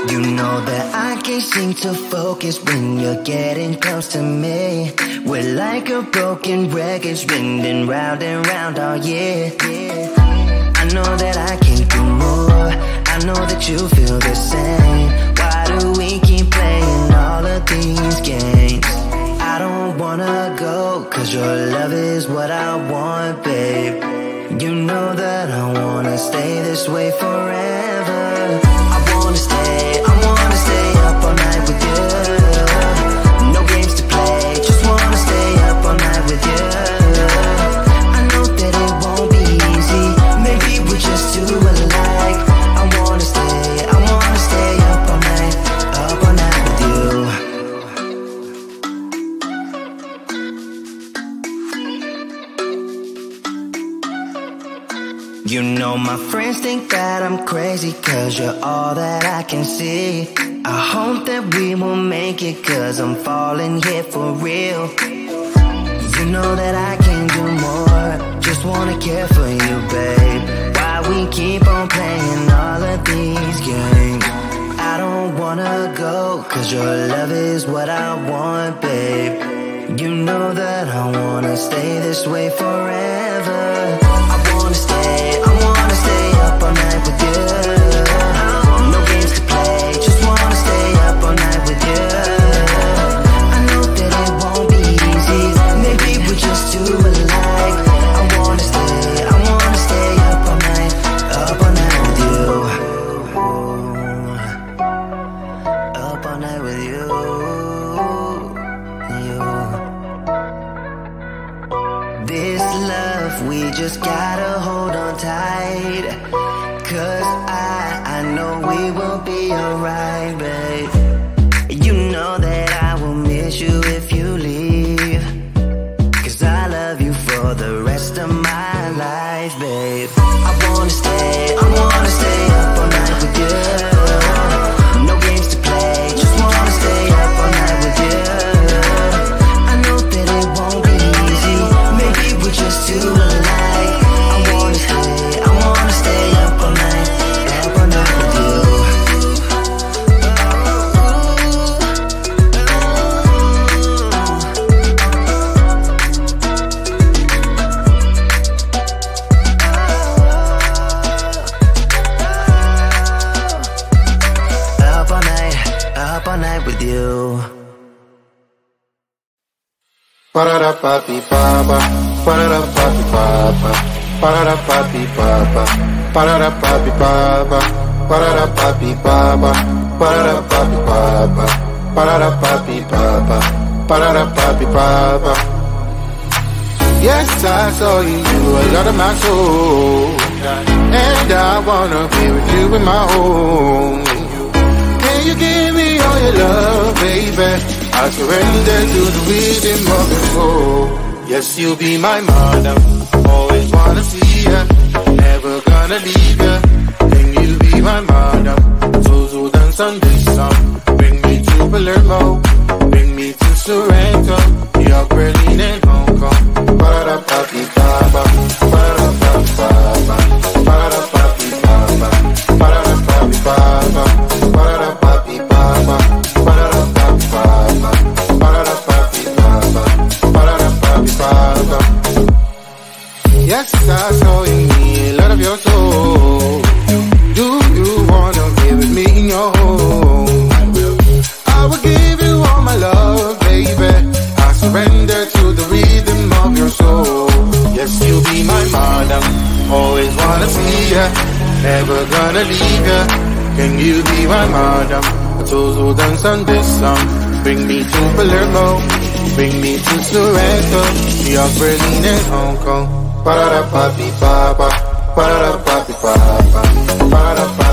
You know that I can't seem to focus when you're getting close to me. We're like a broken record spinning round and round all year. I know that I can't do more, I know that you feel the same. Why do we keep playing all of these games? I don't wanna go, cause your love is what I want, babe. You know that I wanna stay this way forever. I wanna stay up all night with you. No games to play, just wanna stay up all night with you. I know that it won't be easy, maybe we're just too alike. I wanna stay up all night with you. You know my friends think that I'm crazy, cause you're all that I can see. I hope that we will make it, cause I'm falling here for real. You know that I can do more, just wanna care for you, babe. Why we keep on playing all of these games? I don't wanna go, cause your love is what I want, babe. You know that I wanna stay this way forever. I wanna stay up all night with you. No games to play, just wanna stay up all night with you. I know that it won't be easy, maybe we're just too alike. I wanna stay up all night with you. Up all night with you. This love, we just gotta hold on tight. Cause I know we will be alright, babe. You know that I will miss you if you leave. Cause I love you for the rest of my life, babe. I wanna stay up all night with you. No games to play, just wanna stay up all night with you. I know that it won't be easy, maybe we're just too alike. I wanna stay up all night with you. Up all night with you. Ba-da-da-ba-be-ba-ba, ba-da-da-ba-be-ba-ba, ba-da-da-ba-be-ba-ba, ba-da-da-ba-be-ba-ba, ba-da-da-ba-be-ba-ba, ba-da-da-ba-be-ba-ba, ba-da-da-ba-be-ba-ba, ba-da-da-ba-be-ba-ba. Yes, I saw you, you a lot of my soul, and I wanna be with you in my home. Can you give me all your love, baby? I surrender to the rhythm of your soul. Yes, you'll be my mother, always wanna see ya, never gonna leave ya. Can you be my mother? So dance on this song. Bring me to Palermo, bring me to Sorrento, York, Berlin and Hong Kong. Ba-da-da-ba-be-ba-ba, ba-da-da-ba-be-ba-ba, ba-da-da-ba-be-ba-ba, ba-da-da-ba-be-ba-ba, ba-da-da-ba-be-ba-ba, ba-da-da-ba-be-ba-ba, ba-da-da-ba-be-ba-ba, ba-da-da-ba-be-ba-ba. Yes, I saw in me a lot of your soul. Do you wanna be with me in your home? I will give you all my love, baby. I surrender to the rhythm of your soul. Yes, you'll be my mother, always wanna see ya, never gonna leave ya. Can you be my mother? So dance on this song. Bring me to Palermo, bring me to Sorrento, York, Berlin and Hong Kong. Ba-da-da-ba-be-ba-ba, ba-da-da-ba-be-ba-ba, ba-da-da-ba.